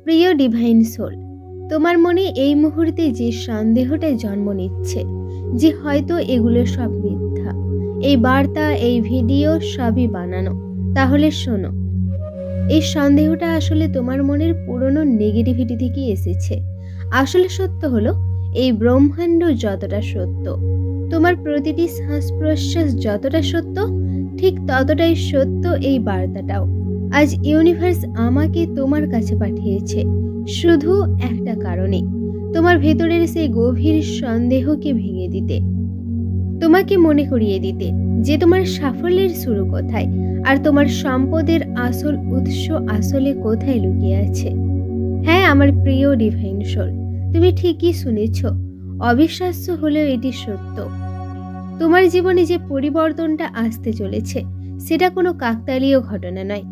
প্রিয় divine soul, তোমার মনে এই মুহূর্তে যে সন্দেহটা জন্ম নিচ্ছে যে হয়তো এগুলো সব মিথ্যা, এই বার্তা, এই ভিডিও সবই বানানো, তাহলে শোনো, এই সন্দেহটা আসলে তোমার মনের পুরনো নেগেটিভিটি থেকে এসেছে। আসলে সত্য হলো, এই ব্রহ্মাণ্ড যতটা সত্য, তোমার প্রতিটি শ্বাস প্রশ্বাস যতটা সত্য, ঠিক ততটাই সত্য এই বার্তাটাও। আজ ইউনিভার্স আমাকে তোমার কাছে পাঠিয়েছে শুধু একটা কারণে, তোমার ভেতরের সেই গভীর সন্দেহকে ভেঙে দিতে, তোমাকে মনে করিয়ে দিতে যে তোমার সাফল্যের শুরু কোথায় আর তোমার সম্পদের আসল উৎস আসলে কোথায় লুকিয়ে আছে। হ্যাঁ আমার প্রিয় ডিভাইন সোল, তুমি ঠিকই শুনেছ। অবিশ্বাস্য হলেও এটি সত্য। তোমার জীবনে যে পরিবর্তনটা আসতে চলেছে সেটা কোনো কাকতালীয় ঘটনা নয়।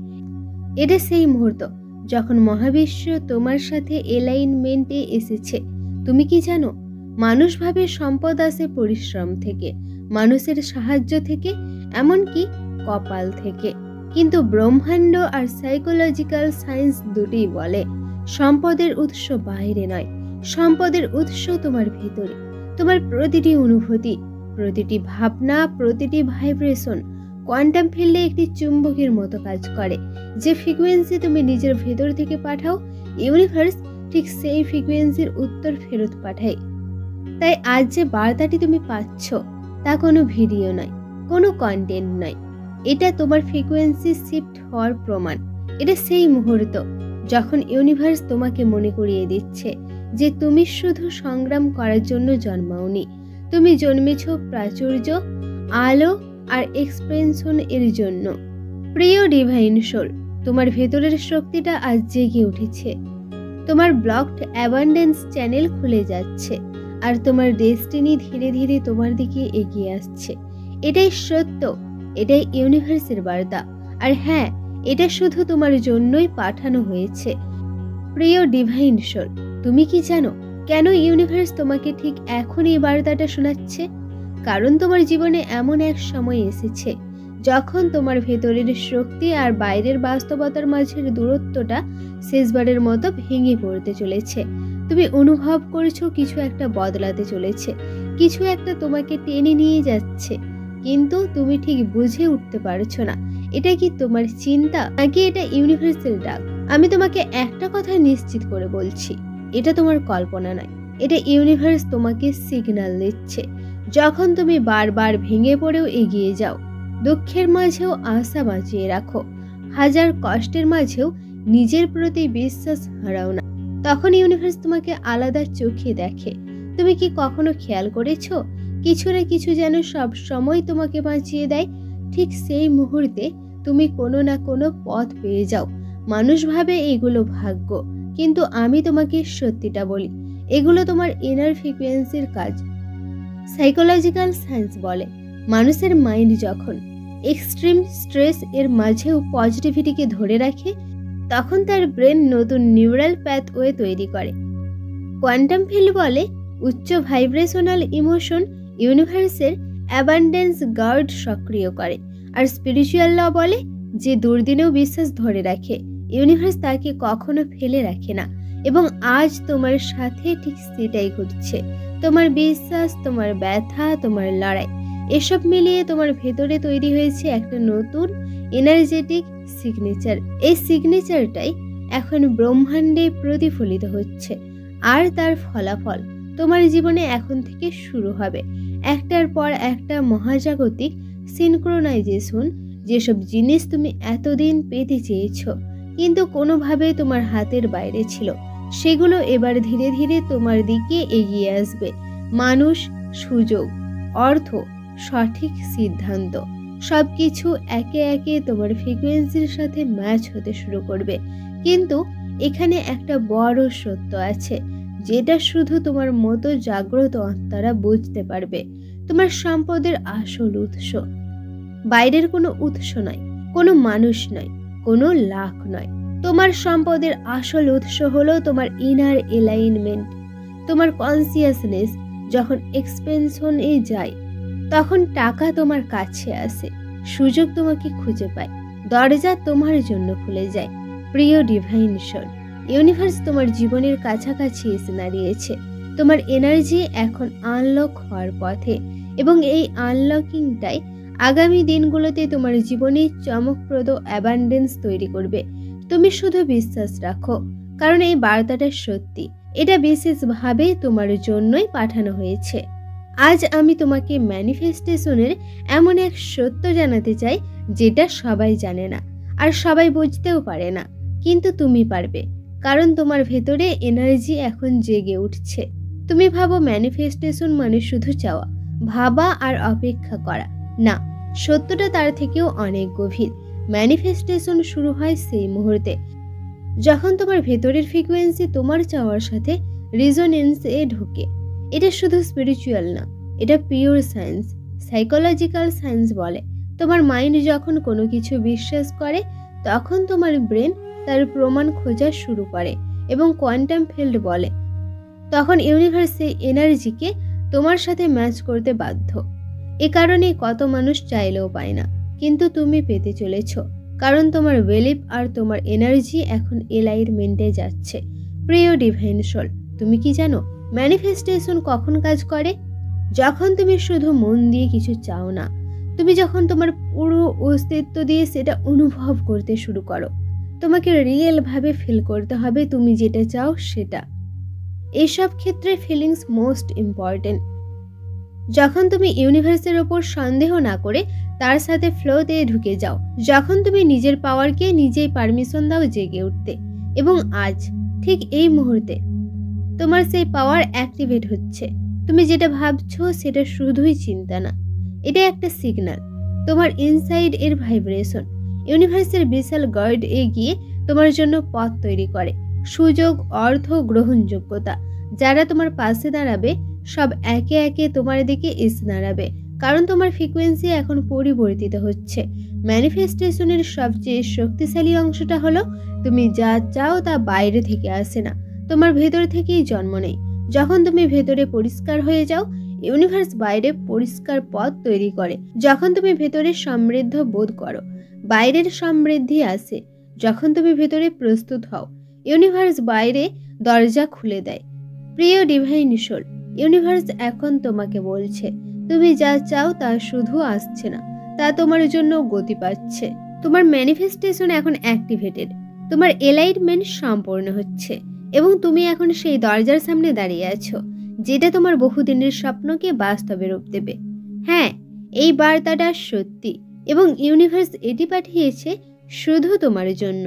এটা সেই মুহূর্ত যখন মহাবিশ্ব তোমার সাথে এলাইনমেন্টে এসেছে। তুমি কি জানো, মানুষ ভাবে সম্পদ আসে পরিশ্রম থেকে, মানুষের সাহায্য থেকে, এমনকি কপাল থেকে, কিন্তু ব্রহ্মাণ্ড আর সাইকোলজিক্যাল সায়েন্স দুটোই বলে সম্পদের উৎস বাইরে নয়, সম্পদের উৎস তোমার ভেতরে। তোমার প্রতিটি অনুভূতি, প্রতিটি ভাবনা, প্রতিটি ভাইব্রেশন কোয়ান্টাম ফিল্ডে একটি চুম্বকের মতো কাজ করে। যে ফ্রিকোয়েন্সি তুমি নিজের ভেতর থেকে পাঠাও, ইউনিভার্স ঠিক সেই ফ্রিকোয়েন্সির উত্তর ফেরত পাঠায়। তাই আজ যে বার্তাটি তুমি পাচ্ছ তা কোনো ভিডিও নয়, কোনো কন্টেন্ট নয়, এটা তোমার ফ্রিকোয়েন্সি শিফট হওয়ার প্রমাণ। এটা সেই মুহূর্ত যখন ইউনিভার্স তোমাকে মনে করিয়ে দিচ্ছে যে তুমি শুধু সংগ্রাম করার জন্য জন্মাওনি, তুমি জন্মেছ প্রাচুর্য, আলো আর এক্সপেনশন এর জন্য। প্রিয় ডিভাইন সোল, তোমার ভেতরের শক্তিটা আজ জেগে উঠেছে। তোমার ব্লকড অ্যাবান্ডেন্স চ্যানেল খুলে যাচ্ছে আর তোমার ডেস্টিনি ধীরে ধীরে তোমার দিকে এগিয়ে আসছে। এটাই সত্য, এটাই ইউনিভার্সের বার্তা। আর হ্যাঁ, এটা শুধু তোমার জন্যই পাঠানো হয়েছে। প্রিয় ডিভাইন সোল, তুমি কি জানো কেন ইউনিভার্স তোমাকে ঠিক এখন এই বার্তাটা শোনাচ্ছে? কারণ তোমার জীবনে এমন এক সময় এসেছে যখন তোমার ভেতরের শক্তি আর বাইরের বাস্তবতার মাঝের দূরত্বটা শেষবারের মতো ভেঙে পড়তে চলেছে। তুমি অনুভব করছো কিছু একটা বদলাতে চলেছে, কিছু একটা তোমাকে টেনে নিয়ে যাচ্ছে, কিন্তু তুমি ঠিক বুঝে উঠতে পারছো না এটা কি তোমার চিন্তা নাকি এটা ইউনিভার্সাল ডাক। আমি তোমাকে একটা কথা নিশ্চিত করে বলছি, এটা তোমার কল্পনা নয়, এটা ইউনিভার্স তোমাকে সিগন্যাল দিচ্ছে। যখন তুমি বারবার ভেঙে পড়েও এগিয়ে যাও, দুঃখের মাঝেও আশা বাঁচিয়ে রাখো, হাজার কষ্টের মাঝেও নিজের প্রতি বিশ্বাস হারাও না, তখন ইউনিভার্স তোমাকে আলাদা চোখে দেখে। তুমি কি কখনো খেয়াল করেছো কিছু না কিছু যেন সব সময় তোমাকে বাঁচিয়ে দেয়? ঠিক সেই মুহূর্তে তুমি কোনো না কোনো পথ পেয়ে যাও। মানুষ ভাবে এগুলো ভাগ্য, কিন্তু আমি তোমাকে সত্যিটা বলি, এগুলো তোমার ইনার ফ্রিকোয়েন্সির কাজ। সাইকোলজিক্যাল সায়েন্স বলে মানুষের মাইন্ড যখন এক্সট্রিম স্ট্রেস এর মাঝেও পজিটিভিটিকে ধরে রাখে, তখন তার ব্রেন নতুন নিউরাল প্যাথওয়ে তৈরি করে। কোয়ান্টাম ফিল্ড বলে উচ্চ ভাইব্রেশনাল ইমোশন ইউনিভার্সের অ্যাবান্ডেন্স গার্ড সক্রিয় করে। আর স্পিরিচুয়াল ল বলে যে দুর্দিনেও বিশ্বাস ধরে রাখে, ইউনিভার্স তাকে কখনো ফেলে রাখে না। এবং আজ তোমার সাথে ঠিক সেটাই ঘটছে। তোমার বিশ্বাস, তোমার ব্যথা, তোমার লড়াই, এসব মিলিয়ে তোমার ভেতরে তৈরি হয়েছে একটা নতুন এনার্জেটিক সিগনেচার। এই সিগনেচারটাই এখন ব্রহ্মাণ্ডে প্রতিফলিত হচ্ছে, আর তার ফলাফল তোমার জীবনে এখন থেকে শুরু হবে একটার পর একটা মহাজাগতিক সিনক্রোনাইজেশন। যেসব জিনিস তুমি এতদিন পেতে চেয়েছো কিন্তু কোনোভাবে তোমার হাতের বাইরে ছিল, সেগুলো এবার ধীরে ধীরে তোমার দিকে এগিয়ে আসবে। মানুষ, সুযোগ, অর্থ, সঠিক সিদ্ধান্ত, সবকিছু একে একে তোমার ফ্রিকোয়েন্সির সাথে ম্যাচ হতে শুরু করবে। কিন্তু এখানে একটা বড় সত্য আছে যেটা শুধু তোমার মতো জাগ্রত আত্মারা বুঝতে পারবে। তোমার সম্পদের আসল উৎস বাইরের কোনো উৎস নয়, কোনো মানুষ নয়, কোনো লাখ নয়। তোমার সম্পদের আসল উৎস হলো তোমার ইনার এলাইনমেন্ট। তোমার কনসিয়াসনেস যখন এক্সপেনশনে যায়, তখন টাকা তোমার কাছে আসে, সুযোগ তোমাকে খুঁজে পায়, দরজা তোমার জন্য খুলে যায়। প্রিয় ডিভাইন সোল, ইউনিভার্স তোমার জীবনের কাছাকাছি এসে দাঁড়িয়েছে। তোমার এনার্জি এখন আনলক হওয়ার পথে, এবং এই আনলকিংটাই আগামী দিনগুলোতে তোমার জীবনে চমকপ্রদ অ্যাবান্ডেন্স তৈরি করবে। তুমি শুধু বিশ্বাস রাখো, কারণ এই বার্তাটা সত্যি। এটা বিশেষভাবে তোমার জন্যই পাঠানো হয়েছে। আজ আমি তোমাকে ম্যানিফেস্টেশনের এমন এক সত্য জানাতে চাই যেটা সবাই জানে না, আর সবাই বুঝতেও পারে না, কিন্তু তুমি পারবে, কারণ তোমার ভেতরে এনার্জি এখন জেগে উঠছে। তুমি ভাবো ম্যানিফেস্টেশন মানে শুধু চাওয়া, ভাবা আর অপেক্ষা করা। না, সত্যটা তার থেকেও অনেক গভীর। ম্যানিফেস্টেশন শুরু হয় সেই মুহূর্তে যখন তোমার ভেতরের ফ্রিকোয়েন্সি তোমার চাওয়ার সাথে রিজোনেন্সে ঢোকে। এটা শুধু স্পিরিচুয়াল না, এটা পিওর সায়েন্স, সাইকোলজিক্যাল সায়েন্স বলে। তোমার মাইন্ড যখন কোনো কিছু বিশ্বাস করে, তখন তোমার ব্রেন তার প্রমাণ খোঁজা শুরু করে, এবং কোয়ান্টাম ফিল্ড বলে তখন ইউনিভার্স সেই এনার্জিকে তোমার সাথে ম্যাচ করতে বাধ্য। এ কারণে কত মানুষ চাইলেও পায় না, কিন্তু তুমি পেতে চলেছ, কারণ তোমার বিলিফ আর তোমার এনার্জি এখন এলাইনমেন্টে যাচ্ছে। প্রিয় ডিভাইন সোল, তুমি কি জানো ম্যানিফেস্টেশন কখন কাজ করে? যখন তুমি শুধু মন দিয়ে কিছু চাও না, তুমি যখন তোমার পুরো অস্তিত্ব দিয়ে সেটা অনুভব করতে শুরু করো। তোমাকে রিয়েল ভাবে ফিল করতে হবে তুমি যেটা চাও সেটা। এইসব ক্ষেত্রে ফিলিংস মোস্ট ইম্পর্টেন্ট। যখন তুমি ইউনিভার্সের ওপর সন্দেহ না করে তার সাথে ফ্লোতে ঢুকে যাও, যখন তুমি নিজের পাওয়ারকে নিজেই পারমিশন দাও জেগে উঠতে, এবং আজ ঠিক এই মুহূর্তে তোমার সেই পাওয়ার অ্যাক্টিভেট হচ্ছে। তুমি যেটা ভাবছো সেটা শুধুই চিন্তা না, এটা একটা সিগন্যাল, তোমার ইনসাইড এর ভাইব্রেশন। ইউনিভার্সের বিশাল গার্ড এগিয়ে তোমার জন্য পথ তৈরি করে, সুযোগ, অর্থ, গ্রহণযোগ্যতা। যারা তোমার পাশে দাঁড়াবে সব একে একে তোমার দিকে এসে দাঁড়াবে, কারণ তোমার ফ্রিকোয়েন্সি এখন পরিবর্তিত হচ্ছে। ম্যানিফেস্টেশনের সবচেয়ে শক্তিশালী অংশটা হলো তুমি যা চাও তা বাইরে থেকে আসে না, তোমার ভেতর থেকেই জন্ম নেয়। যখন তুমি ভেতরে পরিষ্কার হয়ে যাও, ইউনিভার্স বাইরে পরিষ্কার পথ তৈরি করে। যখন তুমি ভেতরে সমৃদ্ধ বোধ করো, বাইরের সমৃদ্ধি আসে। যখন তুমি ভেতরে প্রস্তুত হও, ইউনিভার্স বাইরে দরজা খুলে দেয়। প্রিয় ডিভাইন সোল, ইউনিভার্স এখন তোমাকে বলছে তুমি যা চাও তা শুধু আসছে না, তা তোমার জন্য গতি পাচ্ছে। তোমার ম্যানিফেস্টেশন এখন অ্যাক্টিভেটেড, তোমার এলাইনমেন্ট সম্পূর্ণ হচ্ছে, এবং তুমি এখন সেই দরজার সামনে দাঁড়িয়ে আছো যেটা তোমার বহুদিনের স্বপ্নকে বাস্তবে রূপ দেবে। হ্যাঁ, এই বার্তাটা সত্যি, এবং ইউনিভার্স এটি পাঠিয়েছে শুধু তোমার জন্য।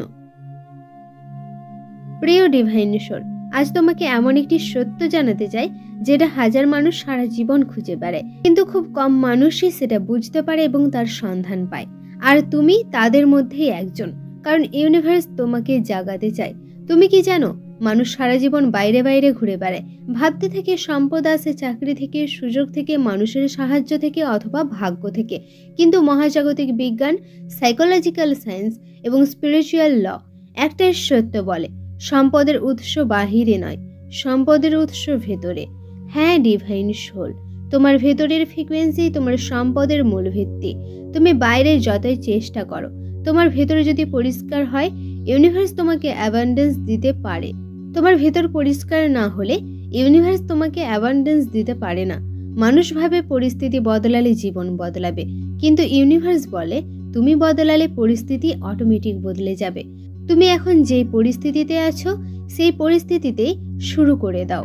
প্রিয় ডিভাইন সোল, আজ তোমাকে এমন একটি সত্য জানাতে চাই যেটা হাজার মানুষ সারা জীবন খুঁজে বেড়ায়, কিন্তু খুব কম মানুষই সেটা বুঝতে পারে এবং তার সন্ধান পায়। আর তুমি তাদের মধ্যেই একজন, কারণ ইউনিভার্স তোমাকে জাগাতে চায়। তুমি কি জানো, মানুষ সারা জীবন বাইরে বাইরে ঘুরে বেড়ায়, ভাবতে থেকে সম্পদ আসে, চাকরি থেকে, সুযোগ থেকে, মানুষের সাহায্য থেকে, অথবা ভাগ্য থেকে। কিন্তু মহাজাগতিক বিজ্ঞান, সাইকোলজিক্যাল সায়েন্স এবং স্পিরিচুয়াল ল একটাই সত্য বলে, সম্পদের উৎস বাহিরে নয়, সম্পদের উৎস ভেতরে। হ্যাঁ ডিভাইন সোল, তোমার ভেতরের ফ্রিকোয়েন্সি তোমার সম্পদের মূল ভিত্তি। তুমি বাইরে যতই চেষ্টা করো, তোমার ভেতরে যদি পরিষ্কার হয়, ইউনিভার্স তোমাকে অ্যাবান্ডেন্স দিতে পারে। তোমার ভেতর পরিষ্কার না হলে ইউনিভার্স তোমাকে অ্যাবান্ডেন্স দিতে পারে না। মানুষ ভাবে পরিস্থিতি বদলালে জীবন বদলাবে, কিন্তু ইউনিভার্স বলে তুমি বদলালে পরিস্থিতি অটোমেটিক বদলে যাবে। তুমি এখন যেই পরিস্থিতিতে আছো সেই পরিস্থিতিতেই শুরু করে দাও।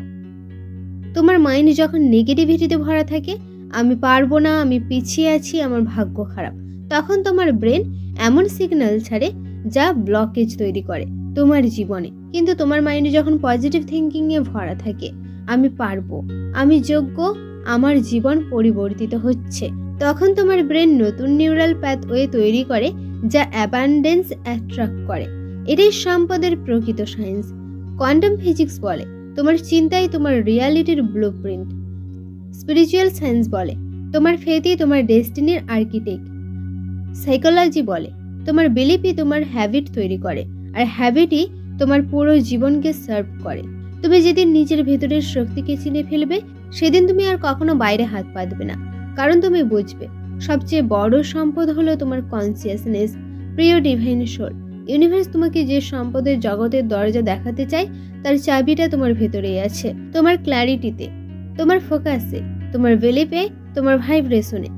তোমার মাইন্ড যখন নেগেটিভিটিতে ভরা থাকে, আমি পারবো না, আমি পিছিয়ে আছি, আমার ভাগ্য খারাপ, তখন তোমার ব্রেন এমন সিগন্যাল ছাড়ে যা ব্লকেজ তৈরি করে তোমার জীবনে। কিন্তু তোমার মাইন্ড যখন পজিটিভ থিঙ্কিংয়ে ভরা থাকে, আমি পারবো, আমি যোগ্য, আমার জীবন পরিবর্তিত হচ্ছে, তখন তোমার ব্রেন নতুন নিউরাল প্যাথওয়ে তৈরি করে যা অ্যাবান্ডেন্স অ্যাট্রাক্ট করে। এটাই সম্পদের প্রকৃত সায়েন্স। কোয়ান্টাম ফিজিক্স বলে তোমার চিন্তাই তোমার রিয়ালিটির ব্লুপ্রিন্ট। স্পিরিচুয়াল সায়েন্স বলে তোমার ফেথই তোমার ডেস্টিনির আর্কিটেক্ট। সাইকোলজি বলে তোমার বিলিফই তোমার হ্যাবিট তৈরি করে, আর হ্যাবিটই তোমার পুরো জীবনকে সার্ভ করে। তুমি যেদিন নিজের ভেতরের শক্তিকে চিনে ফেলবে, সেদিন তুমি আর কখনো বাইরে হাত পাতবে না, কারণ তুমি বুঝবে সবচেয়ে বড় সম্পদ হলো তোমার কনসিয়াসনেস। প্রিয় ডিভাইন সোল, ইউনিভার্স তোমাকে যে সম্পদের জগতের দরজা দেখাতে চায় তার চাবিটা তোমার ভেতরেই আছে, তোমার ক্ল্যারিটিতে, তোমার ফোকাসে, তোমার বিলিফে, তোমার ভাইব্রেশনে।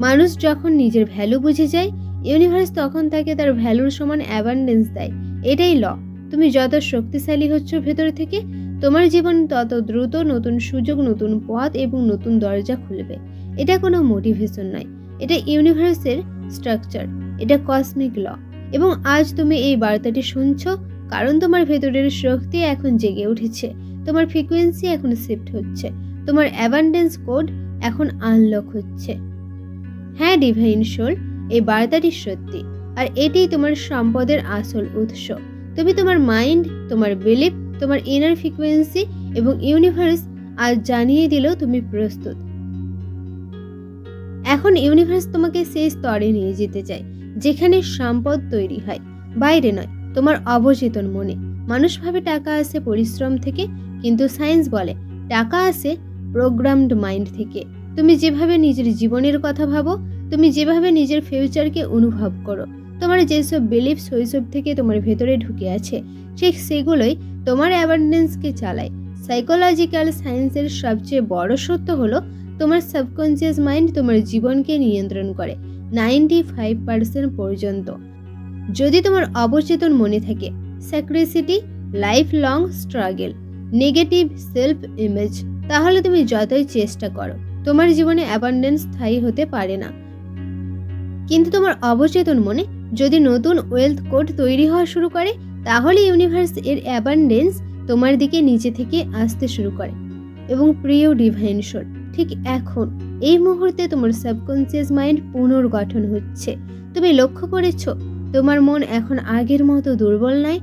মানুষ যখন নিজের ভ্যালু বুঝে যায়, ইউনিভার্স তখন তাকে তার ভ্যালুর সমান অ্যাবান্ডেন্স দেয়। এটাই ল। তুমি যত শক্তিশালী হচ্ছ ভেতর থেকে, তোমার জীবন তত দ্রুত নতুন সুযোগ, নতুন পথ এবং নতুন দরজা খুলবে। এটা কোনো মোটিভেশন নয়, এটা ইউনিভার্সের স্ট্রাকচার, এটা কসমিক ল। এবং আজ তুমি এই বার্তাটি শুনছো কারণ তোমার ভেতরের শক্তি এখন জেগে উঠেছে, তোমার ফ্রিকোয়েন্সি এখন শিফট হচ্ছে, তোমার অ্যাবান্ডেন্স কোড এখন আনলক হচ্ছে। হ্যাঁ ডিভাইন সোল, এই বার্তাটি সত্যি, আর এটাই তোমার সম্পদের আসল উৎস। তুমি তোমার মাইন্ড, তোমার বিলিফ, তোমার ইনার ফ্রিকোয়েন্সি এবং ইউনিভার্স আজ জানিয়ে দিল তুমি প্রস্তুত। এখন ইউনিভার্স তোমাকে সেই স্তরে নিয়ে যেতে চায় যেখানে সম্পদ তৈরি হয়, বাইরে নয়, তোমার অবচেতন মনে। মানুষ ভাবে টাকা আসে পরিশ্রম থেকে, কিন্তু সায়েন্স বলে টাকা আসে প্রোগ্রামড মাইন্ড থেকে। তুমি যেভাবে নিজের জীবনের কথা ভাবো, তুমি যেভাবে নিজের ফিউচারকে অনুভব করো, তোমার যেসব বিলিফ শৈশব থেকে তোমার ভেতরে ঢুকে আছে, ঠিক সেগুলোই তোমার অ্যাবান্ডেন্সকে চালায়। সাইকোলজিক্যাল সায়েন্সের সবচেয়ে বড় সত্য হলো তোমার সাবকনসিয়াস মাইন্ড তোমার জীবনকে নিয়ন্ত্রণ করে 95% পর্যন্ত। যদি তোমার অবচেতন মনে থাকে scarcity, lifelong struggle, negative self image, তাহলে তুমি যতই চেষ্টা করো তোমার জীবনে অ্যাবান্ডেন্স স্থায়ী হতে পারে না। কিন্তু তোমার অবচেতন মনে যদি নতুন ওয়েলথ কোড তৈরি হওয়া শুরু করে, তাহলে ইউনিভার্স এর অ্যাবান্ডেন্স তোমার দিকে নিচে থেকে আসতে শুরু করে। এবং প্রিয় ডিভাইন সোল, ঠিক এখন এই মুহূর্তে তোমার সাবকনসিয়াস মাইন্ড পুনর্গঠন হচ্ছে। তুমি লক্ষ্য করেছো তোমার মন এখন আগের মতো দুর্বল নয়,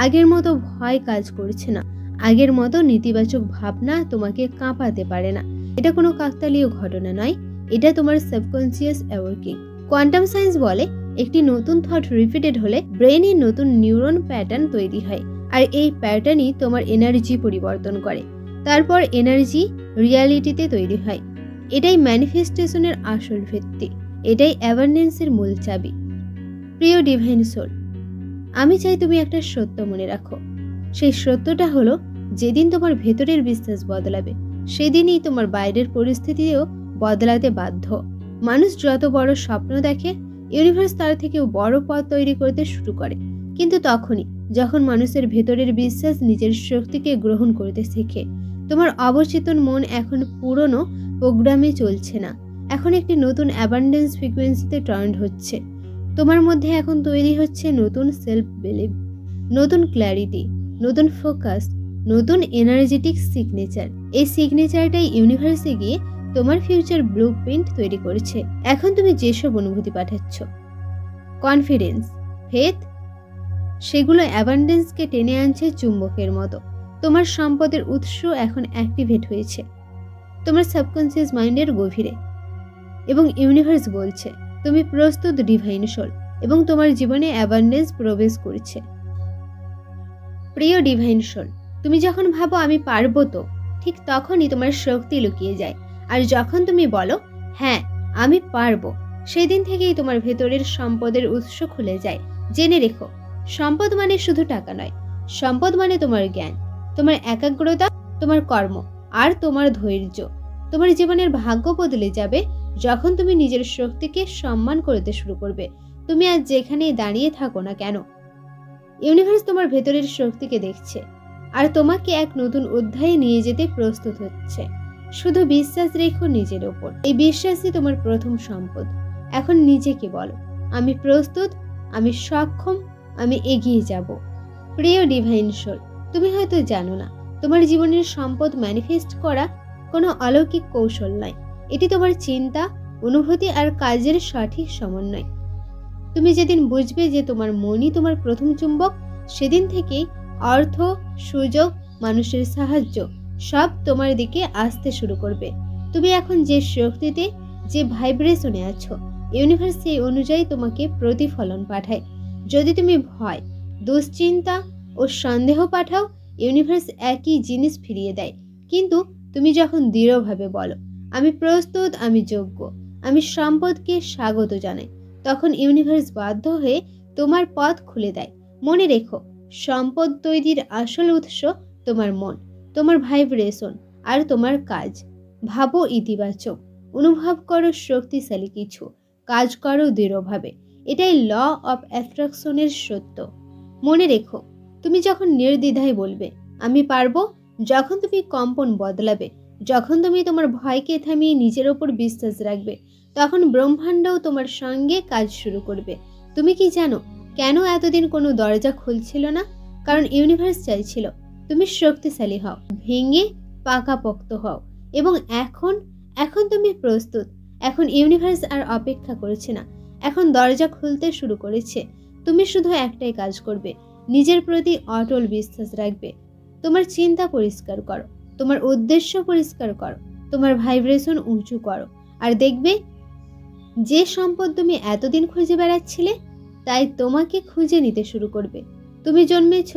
আগের মতো ভয় কাজ করছে না, আগের মতো নেতিবাচক ভাবনা তোমাকে কাঁপাতে পারে না। এটা কোনো কাকতালীয় ঘটনা নয়, এটা তোমার সাবকনসিয়াস অ্যাওয়ার্কিং। কোয়ান্টাম সায়েন্স বলে একটি নতুন থট রিপিটেড হলে ব্রেনে নতুন নিউরন প্যাটার্ন তৈরি হয়, আর এই প্যাটার্নই তোমার এনার্জি পরিবর্তন করে। তারপর এনার্জি রিয়ালিটিতে তৈরি হয়। এটাই ম্যানিফেস্টেশনের আসল ভিত্তি, এটাই অ্যাবান্ডেন্সের মূল চাবি। প্রিয় ডিভাইন সোল, আমি চাই তুমি একটা সত্য মনে রাখো। সেই সত্যটা হলো, যেদিন তোমার ভেতরের বিশ্বাস বদলাবে, সেদিনই তোমার বাইরের পরিস্থিতিও বদলাতে বাধ্য। মানুষ যত বড় স্বপ্ন দেখে, ইউনিভার্স তার থেকেও বড় পথ তৈরি করতে শুরু করে, কিন্তু তখনই যখন মানুষের ভেতরের বিশ্বাস নিজের শক্তিকে গ্রহণ করতে শেখে। তোমার অবচেতন মন এখন পুরনো প্রোগ্রামে চলছে না, এখন একটি নতুন অ্যাবান্ডেন্স ফ্রিকোয়েন্সিতে টার্ন হচ্ছে। তোমার মধ্যে এখন তৈরি হচ্ছে নতুন সেলফ বিলিভ, নতুন ক্ল্যারিটি, নতুন ফোকাস, নতুন এনার্জেটিক সিগনেচার। এই সিগনেচারটাই ইউনিভার্সে গিয়ে তোমার ফিউচার ব্লুপ্রিন্ট তৈরি করেছে। এখন তুমি যেসব অনুভূতি পাঠাচ্ছ, কনফিডেন্স, ফেথ, সেগুলো অ্যাবান্ডেন্সকে টেনে আনছে চুম্বকের মতো। তোমার সম্পদের উৎস এখন অ্যাক্টিভেট হয়েছে তোমার সাবকনসিয়াস মাইন্ডের গভীরে, এবং ইউনিভার্স বলছে তুমি প্রস্তুত ডিভাইন সোল, এবং তোমার জীবনে অ্যাবান্ডেন্স প্রবেশ করছে। প্রিয় ডিভাইন সোল, তুমি যখন ভাবো আমি পারবো তো, ঠিক তখনই তোমার শক্তি লুকিয়ে যায়। আর যখন তুমি বলো হ্যাঁ আমি পারবো, সেদিন থেকেই তোমার ভেতরের সম্পদের উৎস খুলে যায়। জেনে রেখো, সম্পদ মানে শুধু টাকা নয়, সম্পদ মানে তোমার জ্ঞান, তোমার একাগ্রতা, তোমার কর্ম আর তোমার ধৈর্য। তোমার জীবনের ভাগ্য বদলে যাবে যখন তুমি নিজের শক্তিকে সম্মান করতে শুরু করবে। তুমি আজ যেখানেই দাঁড়িয়ে থাকো না কেন, ইউনিভার্স তোমার ভেতরের শক্তিকে দেখছে আর তোমাকে এক নতুন অধ্যায়ে নিয়ে যেতে প্রস্তুত হচ্ছে। শুধু বিশ্বাস রেখো নিজের ওপর, এই বিশ্বাসই তোমার প্রথম সম্পদ। এখন নিজেকে বলো আমি প্রস্তুত, আমি সক্ষম, আমি এগিয়ে যাব। প্রিয় ডিভাইন সোল, তুমি হয়তো জানো না, তোমার জীবনের সম্পদ ম্যানিফেস্ট করা কোনো অলৌকিক কৌশল নয়, এটি তোমার চিন্তা, অনুভূতি আর কাজের সঠিক সমন্বয়। তুমি যেদিন বুঝবে যে তোমার মনই তোমার প্রথম চুম্বক, সেদিন থেকেই অর্থ, সুযোগ, মানুষের সাহায্য সব তোমার দিকে আসতে শুরু করবে। তুমি এখন যে শক্তিতে, যে ভাইব্রেশনে আছো, ইউনিভার্স সেই অনুযায়ী তোমাকে প্রতিফলন পাঠায়। যদি তুমি ভয়, দুশ্চিন্তা ও সন্দেহ পাঠাও, ইউনিভার্স একই জিনিস ফিরিয়ে দেয়। কিন্তু তুমি যখন দৃঢ়ভাবে বলো আমি প্রস্তুত, আমি যোগ্য, আমি সম্পদকে স্বাগত জানাই, তখন ইউনিভার্স বাধ্য হয়ে তোমার পথ খুলে দেয়। মনে রেখো, সম্পদ তৈরির আসল উৎস তোমার মন, তোমার ভাইব্রেশন আর তোমার কাজ। ভাবো ইতিবাচক, অনুভব করো শক্তিশালী কিছু, কাজ করো দৃঢ়ভাবে। এটাই ল অফ অ্যাট্রাকশনের সত্য। মনে রেখো, তুমি যখন নির্দ্বিধায় বলবে আমি পারবো, যখন তুমি কম্পন বদলাবে, যখন তুমি তোমার ভয়কে থামিয়ে নিজের ওপর বিশ্বাস রাখবে, তখন ব্রহ্মাণ্ডও তোমার সঙ্গে কাজ শুরু করবে। তুমি কি জানো কেন এতদিন কোনো দরজা খুলছিল না? কারণ ইউনিভার্স চাইছিল তুমি শক্তিশালী হও, ভেঙে পাকাপোক্ত হও। এবং এখন তুমি প্রস্তুত। এখন ইউনিভার্স আর অপেক্ষা করছে না, এখন দরজা খুলতে শুরু করেছে। তুমি শুধু একটাই কাজ করবে, নিজের প্রতি অটল বিশ্বাস রাখবে। তোমার চিন্তা পরিষ্কার করো, তোমার উদ্দেশ্য পরিষ্কার করো, তোমার ভাইব্রেশন উঁচু করো, আর দেখবে যে সম্পদ তুমি এতদিন খুঁজে বেড়াচ্ছিলে তাই তোমাকে খুঁজে নিতে শুরু করবে। তুমি জন্মেছ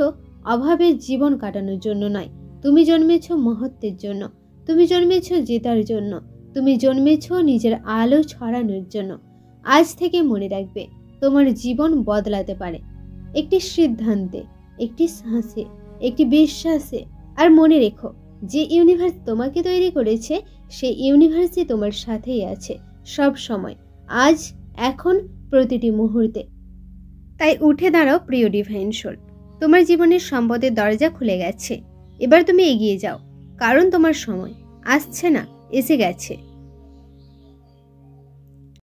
অভাবের জীবন কাটানোর জন্য নয়, তুমি জন্মেছ মহত্বের জন্য, তুমি জন্মেছ জেতার জন্য, তুমি জন্মেছ নিজের আলো ছড়ানোর জন্য। আজ থেকে মনে রাখবে, তোমার জীবন বদলাতে পারে একটি সিদ্ধান্তে, একটি শ্বাসে, একটি বিশ্বাসে। আর মনে রেখো, যে ইউনিভার্স তোমাকে তৈরি করেছে সেই ইউনিভার্সই তোমার সাথেই আছে সব সময়, আজ, এখন, প্রতিটি মুহূর্তে। তাই উঠে দাঁড়াও প্রিয় ডিভাইন সোল, তোমার জীবনের সম্পদের দরজা খুলে গেছে। এবার তুমি এগিয়ে যাও, কারণ তোমার সময় আসছে না, এসে গেছে।